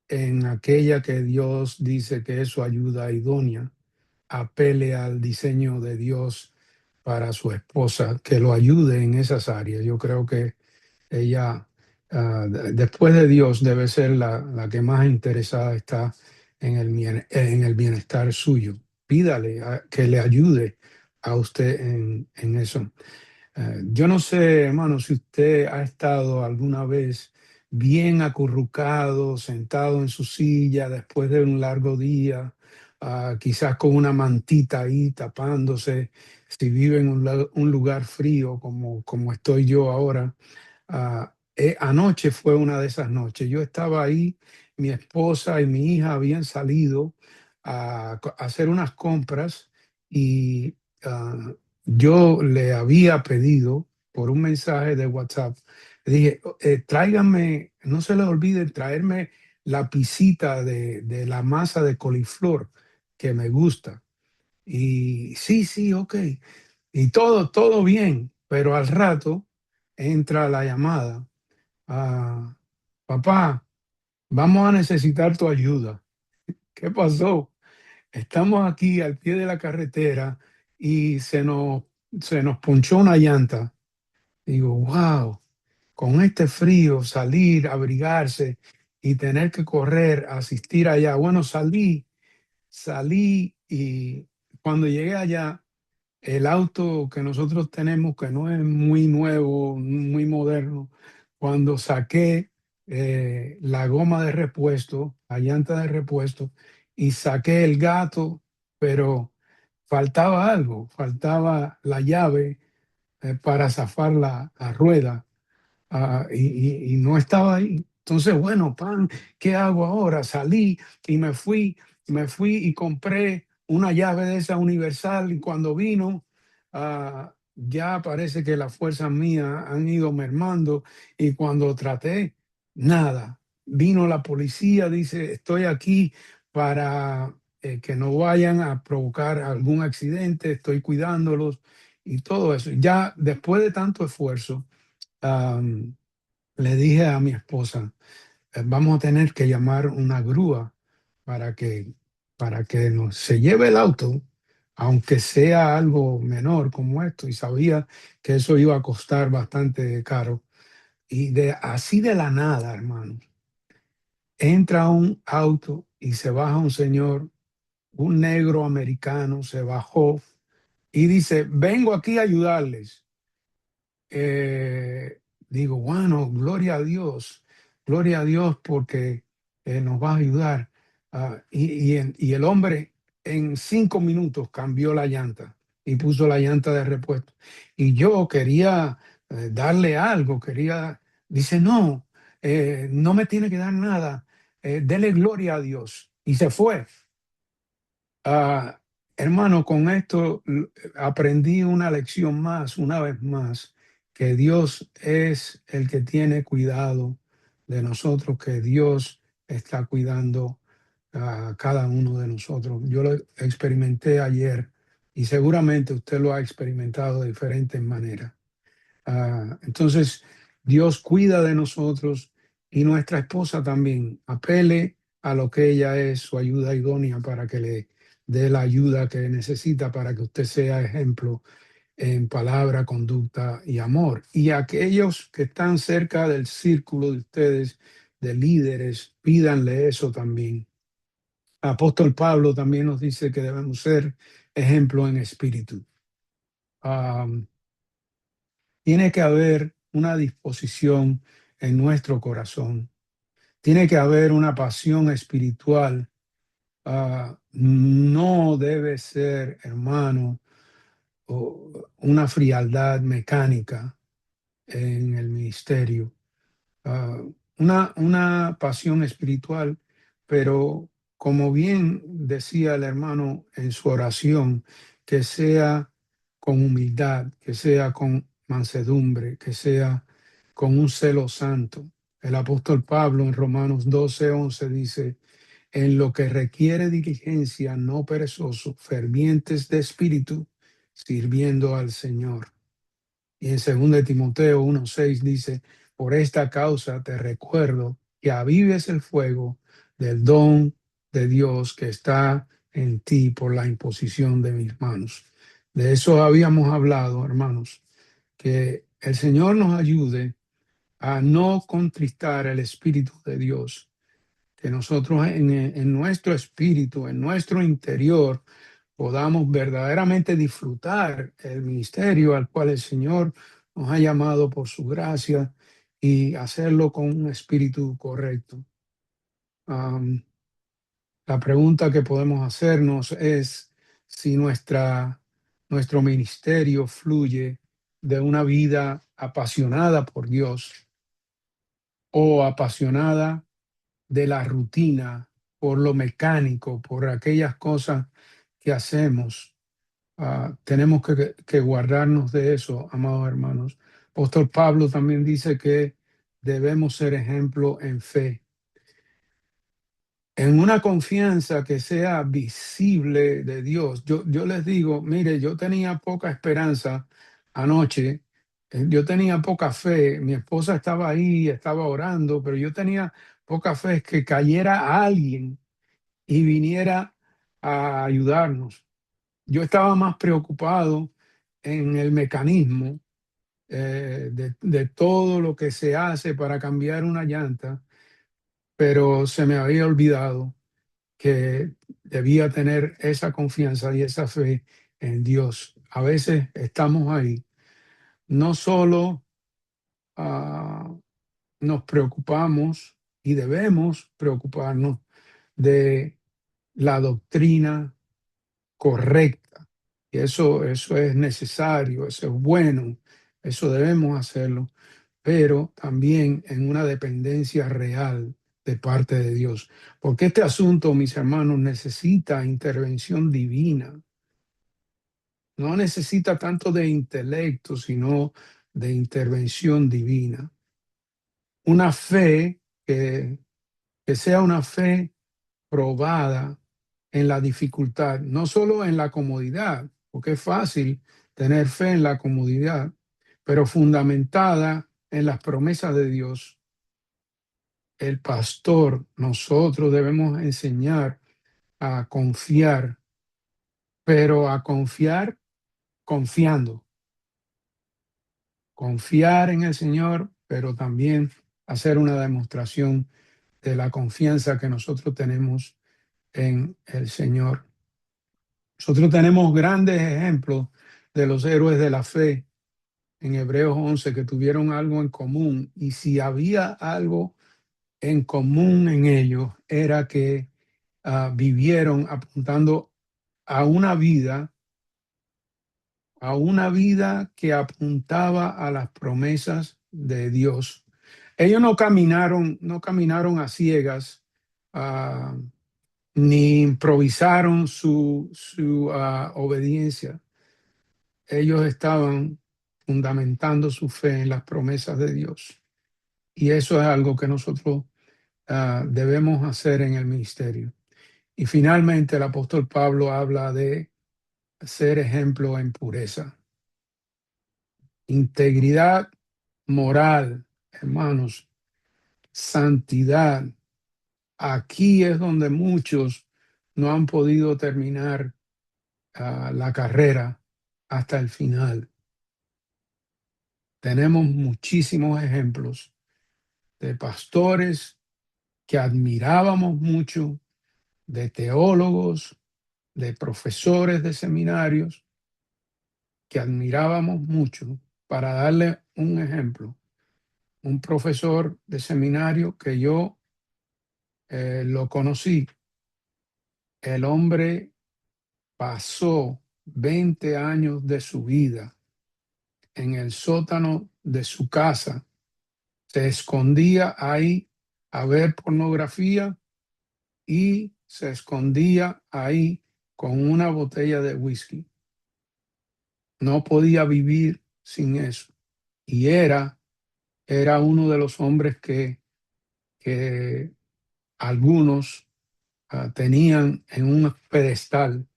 en aquella que Dios dice que es su ayuda idónea. Apele al diseño de Dios para su esposa, que lo ayude en esas áreas. Yo creo que ella, después de Dios, debe ser la que más interesada está en el bienestar suyo. Pídale que le ayude a usted en eso. Yo no sé, hermano, si usted ha estado alguna vez bien acurrucado, sentado en su silla después de un largo día, quizás con una mantita ahí tapándose, si vive en un lugar frío como estoy yo ahora. Anoche fue una de esas noches. Yo estaba ahí, mi esposa y mi hija habían salido a hacer unas compras y ah, yo le había pedido por un mensaje de WhatsApp, le dije, tráiganme, no se les olvide traerme la pisita de la masa de coliflor que me gusta. Y sí, sí, ok. Y todo bien, pero al rato entra la llamada. Ah, papá, vamos a necesitar tu ayuda. ¿Qué pasó? Estamos aquí al pie de la carretera y se nos ponchó una llanta. Digo, wow, con este frío, salir, abrigarse y tener que correr, asistir allá. Bueno, salí y cuando llegué allá, el auto que nosotros tenemos, que no es muy nuevo, muy moderno, cuando saqué la goma de repuesto, la llanta de repuesto, y saqué el gato, pero faltaba algo, faltaba la llave para zafar la rueda. Y no estaba ahí. Entonces, bueno, pan, ¿qué hago ahora? Salí y me fui y compré una llave de esa universal y cuando vino, ya parece que las fuerzas mías han ido mermando y cuando traté, nada. Vino la policía, dice, estoy aquí para que no vayan a provocar algún accidente, estoy cuidándolos y todo eso. Ya después de tanto esfuerzo, am, le dije a mi esposa, vamos a tener que llamar una grúa para que, se lleve el auto, aunque sea algo menor como esto, y sabía que eso iba a costar bastante caro. Y así de la nada, hermano, entra un auto y se baja un señor, un negro americano, se bajó y dice, vengo aquí a ayudarles. Digo, bueno, gloria a Dios porque nos va a ayudar. Y el hombre en 5 minutos cambió la llanta y puso la llanta de repuesto. Y yo quería darle algo, dice, no, no me tiene que dar nada, dele gloria a Dios. Y se fue. Ah, Hermano, con esto aprendí una lección más, una vez más, que Dios es el que tiene cuidado de nosotros, que Dios está cuidando a cada uno de nosotros. Yo lo experimenté ayer y seguramente usted lo ha experimentado de diferentes maneras. Entonces, Dios cuida de nosotros y nuestra esposa también. Apele a lo que ella es, su ayuda idónea para que le dé la ayuda que necesita para que usted sea ejemplo en palabra, conducta y amor. Y aquellos que están cerca del círculo de ustedes, de líderes, pídanle eso también. Apóstol Pablo también nos dice que debemos ser ejemplo en espíritu. tiene que haber una disposición en nuestro corazón. Tiene que haber una pasión espiritual. No debe ser, hermano, una frialdad mecánica en el ministerio. ah, una pasión espiritual, pero como bien decía el hermano en su oración, que sea con humildad, que sea con mansedumbre, que sea con un celo santo. El apóstol Pablo en Romanos 12:11 dice, en lo que requiere diligencia, no perezoso, fervientes de espíritu, sirviendo al Señor. Y en 2 Timoteo 1:6 dice, por esta causa te recuerdo que avives el fuego del don de Dios que está en ti por la imposición de mis manos. De eso habíamos hablado, hermanos, que el Señor nos ayude a no contristar el Espíritu de Dios, que nosotros en nuestro espíritu, en nuestro interior, podamos verdaderamente disfrutar el ministerio al cual el Señor nos ha llamado por su gracia y hacerlo con un espíritu correcto. Am, la pregunta que podemos hacernos es si nuestro ministerio fluye de una vida apasionada por Dios o apasionada de la rutina, por lo mecánico, por aquellas cosas que hacemos. Tenemos que guardarnos de eso, amados hermanos. Apóstol Pablo también dice que debemos ser ejemplo en fe, en una confianza que sea visible de Dios. Yo les digo, mire, yo tenía poca esperanza anoche, yo tenía poca fe, mi esposa estaba ahí, estaba orando, pero yo tenía poca fe que cayera alguien y viniera a ayudarnos. Yo estaba más preocupado en el mecanismo de todo lo que se hace para cambiar una llanta, pero se me había olvidado que debía tener esa confianza y esa fe en Dios. A veces estamos ahí. No solo ah, nos preocupamos y debemos preocuparnos de la doctrina correcta. Y eso es necesario, eso es bueno, eso debemos hacerlo, pero también en una dependencia real de parte de Dios. Porque este asunto, mis hermanos, necesita intervención divina. No necesita tanto de intelecto, sino de intervención divina. Una fe que sea una fe probada en la dificultad, no solo en la comodidad, porque es fácil tener fe en la comodidad, pero fundamentada en las promesas de Dios. El pastor, nosotros debemos enseñar a confiar, pero a confiar confiando, confiar en el Señor, pero también hacer una demostración de la confianza que nosotros tenemos en el Señor. Nosotros tenemos grandes ejemplos de los héroes de la fe en Hebreos 11 que tuvieron algo en común, y si había algo en común en ellos era que vivieron apuntando a a una vida que apuntaba a las promesas de Dios. Ellos no caminaron a ciegas, ah, ni improvisaron su obediencia. Ellos estaban fundamentando su fe en las promesas de Dios. Y eso es algo que nosotros debemos hacer en el ministerio. Y finalmente el apóstol Pablo habla de ser ejemplo en pureza, integridad moral, hermanos, santidad. Aquí es donde muchos no han podido terminar la carrera hasta el final. Tenemos muchísimos ejemplos de pastores que admirábamos mucho, de teólogos, de profesores de seminarios que admirábamos mucho, para darle un ejemplo, un profesor de seminario que yo lo conocí, el hombre pasó 20 años de su vida en el sótano de su casa, se escondía ahí a ver pornografía y se escondía ahí con una botella de whisky. No podía vivir sin eso. Y era uno de los hombres que algunos tenían en un pedestal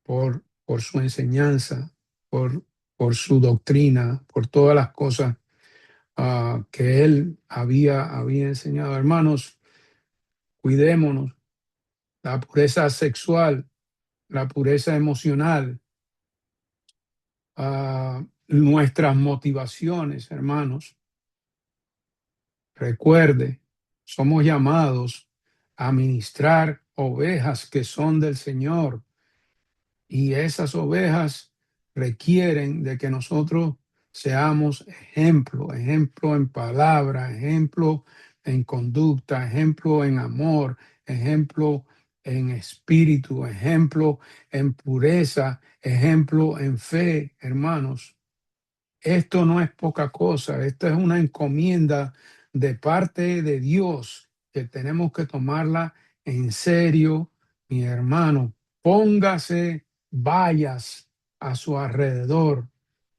por su enseñanza, por su doctrina, por todas las cosas que él había enseñado. Hermanos, cuidémonos. La pureza sexual, la pureza emocional, nuestras motivaciones, hermanos. Recuerde, somos llamados a ministrar ovejas que son del Señor, y esas ovejas requieren de que nosotros seamos ejemplo en palabra, ejemplo en conducta, ejemplo en amor, ejemplo en espíritu, ejemplo en pureza, ejemplo en fe, hermanos. Esto no es poca cosa, esto es una encomienda de parte de Dios que tenemos que tomarla en serio, mi hermano. Póngase vallas a su alrededor,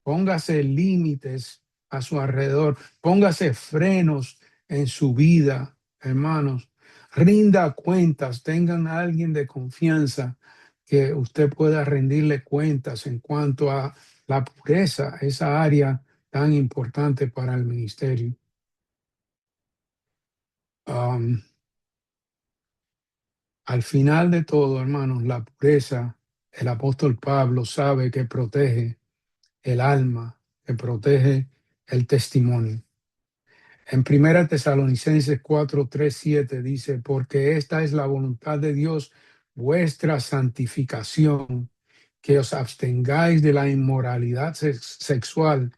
póngase límites a su alrededor, póngase frenos en su vida, hermanos. Rinda cuentas, tengan a alguien de confianza que usted pueda rendirle cuentas en cuanto a la pureza, esa área tan importante para el ministerio. Al final de todo, hermanos, la pureza, el apóstol Pablo sabe que protege el alma, que protege el testimonio. En 1 Tesalonicenses 4, 3, 7 dice, porque esta es la voluntad de Dios, vuestra santificación, que os abstengáis de la inmoralidad sexual,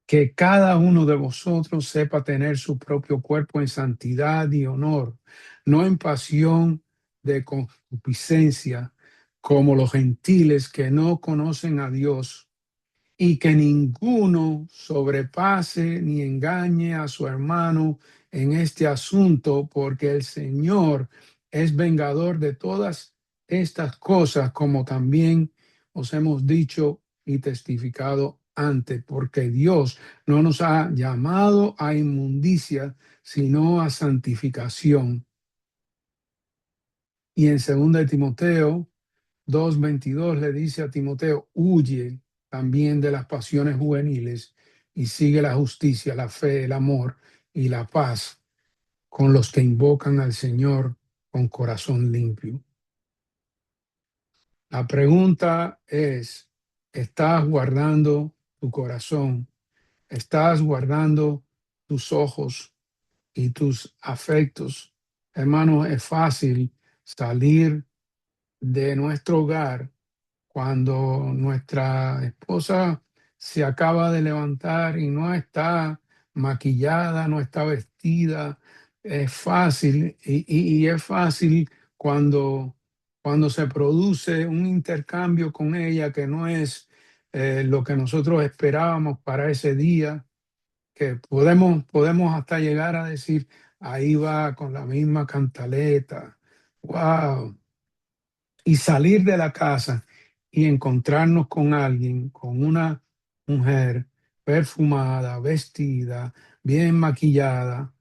que cada uno de vosotros sepa tener su propio cuerpo en santidad y honor, no en pasión de concupiscencia, como los gentiles que no conocen a Dios, y que ninguno sobrepase ni engañe a su hermano en este asunto, porque el Señor es vengador de todas estas cosas, como también os hemos dicho y testificado antes, porque Dios no nos ha llamado a inmundicia, sino a santificación. Y en 2 Timoteo 2:22 le dice a Timoteo, huye también de las pasiones juveniles y sigue la justicia, la fe, el amor y la paz con los que invocan al Señor con corazón limpio. La pregunta es, ¿estás guardando tu corazón? ¿Estás guardando tus ojos y tus afectos? Hermanos, es fácil salir de nuestro hogar cuando nuestra esposa se acaba de levantar y no está maquillada, no está vestida. Es fácil y es fácil cuando se produce un intercambio con ella que no es lo que nosotros esperábamos para ese día, que podemos hasta llegar a decir, ahí va con la misma cantaleta. ¡Wow! Y salir de la casa y encontrarnos con alguien, con una mujer perfumada, vestida, bien maquillada,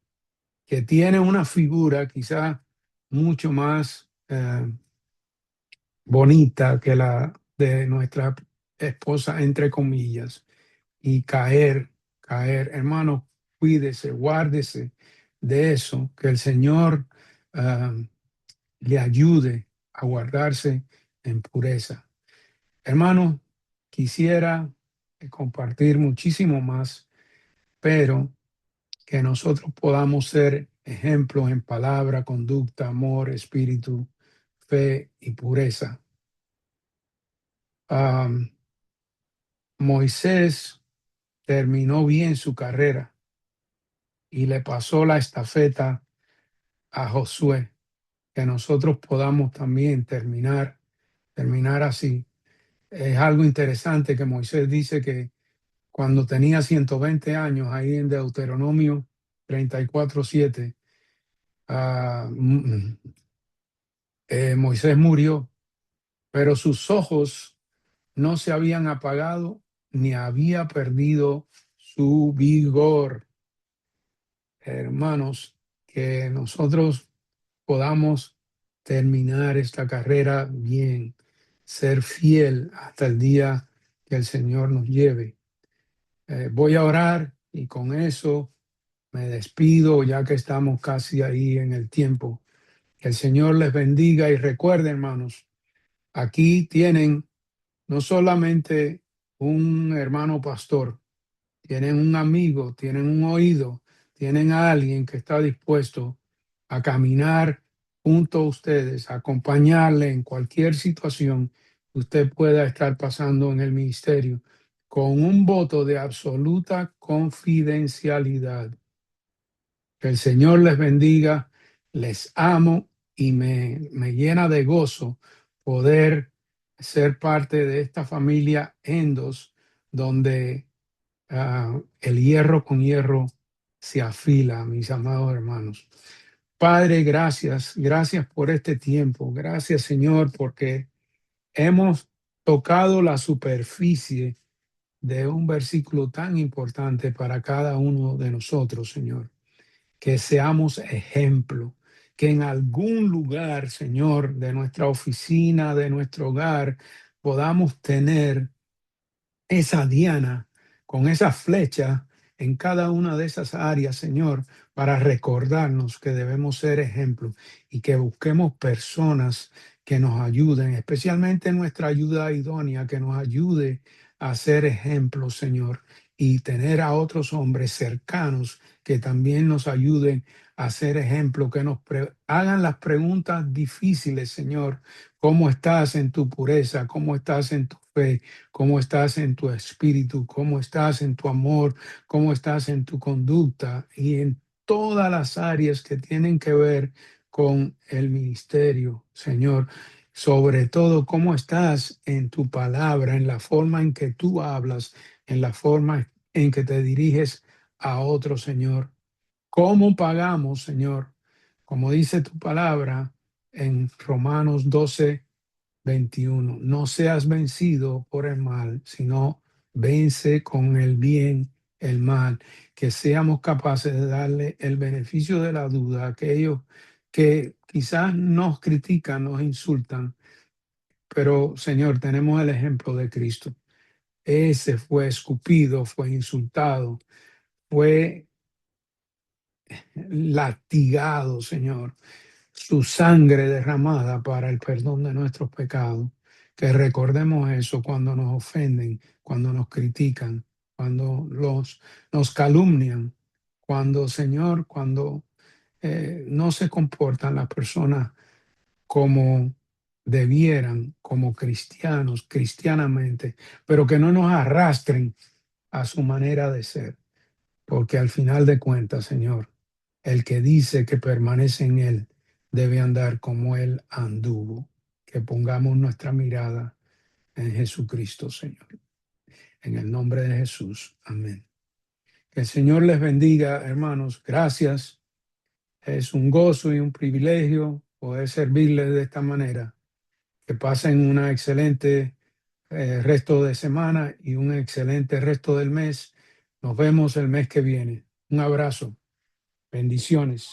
que tiene una figura quizás mucho más bonita que la de nuestra esposa, entre comillas, y caer, hermano, cuídese, guárdese de eso, que el Señor le ayude a guardarse en pureza. Hermano, quisiera compartir muchísimo más, pero que nosotros podamos ser ejemplos en palabra, conducta, amor, espíritu, fe y pureza. Moisés terminó bien su carrera y le pasó la estafeta a Josué, que nosotros podamos también terminar así. Es algo interesante que Moisés dice que cuando tenía 120 años, ahí en Deuteronomio 34:7, Moisés murió, pero sus ojos no se habían apagado ni había perdido su vigor. Hermanos, que nosotros podamos terminar esta carrera bien, ser fiel hasta el día que el Señor nos lleve. Voy a orar y con eso me despido, ya que estamos casi ahí en el tiempo. Que el Señor les bendiga y recuerden, hermanos, aquí tienen no solamente un hermano pastor, tienen un amigo, tienen un oído, tienen a alguien que está dispuesto a caminar junto a ustedes, a acompañarle en cualquier situación que usted pueda estar pasando en el ministerio, con un voto de absoluta confidencialidad. Que el Señor les bendiga, les amo y me llena de gozo poder ser parte de esta familia Endos, donde el hierro con hierro se afila, mis amados hermanos. Padre, gracias, gracias por este tiempo. Gracias, Señor, porque hemos tocado la superficie de un versículo tan importante para cada uno de nosotros, Señor. Que seamos ejemplo, que en algún lugar, Señor, de nuestra oficina, de nuestro hogar, podamos tener esa diana con esa flecha en cada una de esas áreas, Señor, para recordarnos que debemos ser ejemplos y que busquemos personas que nos ayuden, especialmente nuestra ayuda idónea, que nos ayude a ser ejemplos, Señor, y tener a otros hombres cercanos que también nos ayuden a ser ejemplos, que nos hagan las preguntas difíciles, Señor. ¿Cómo estás en tu pureza? ¿Cómo estás en tu fe? ¿Cómo estás en tu espíritu? ¿Cómo estás en tu amor? ¿Cómo estás en tu conducta? Y en todas las áreas que tienen que ver con el ministerio, Señor. Sobre todo, ¿cómo estás en tu palabra, en la forma en que tú hablas, en la forma en que te diriges a otro, Señor? ¿Cómo pagamos, Señor? Como dice tu palabra en Romanos 12:21, no seas vencido por el mal, sino vence con el bien el mal, que seamos capaces de darle el beneficio de la duda a aquellos que quizás nos critican, nos insultan, pero Señor, tenemos el ejemplo de Cristo. Ese fue escupido, fue insultado, fue latigado, Señor, su sangre derramada para el perdón de nuestros pecados. Que recordemos eso cuando nos ofenden, cuando nos critican, cuando nos calumnian, cuando, Señor, cuando no se comportan las personas como debieran, como cristianos, cristianamente, pero que no nos arrastren a su manera de ser. Porque al final de cuentas, Señor, el que dice que permanece en Él debe andar como Él anduvo. Que pongamos nuestra mirada en Jesucristo, Señor. En el nombre de Jesús. Amén. Que el Señor les bendiga, hermanos. Gracias. Es un gozo y un privilegio poder servirles de esta manera. Que pasen una excelente resto de semana y un excelente resto del mes. Nos vemos el mes que viene. Un abrazo. Bendiciones.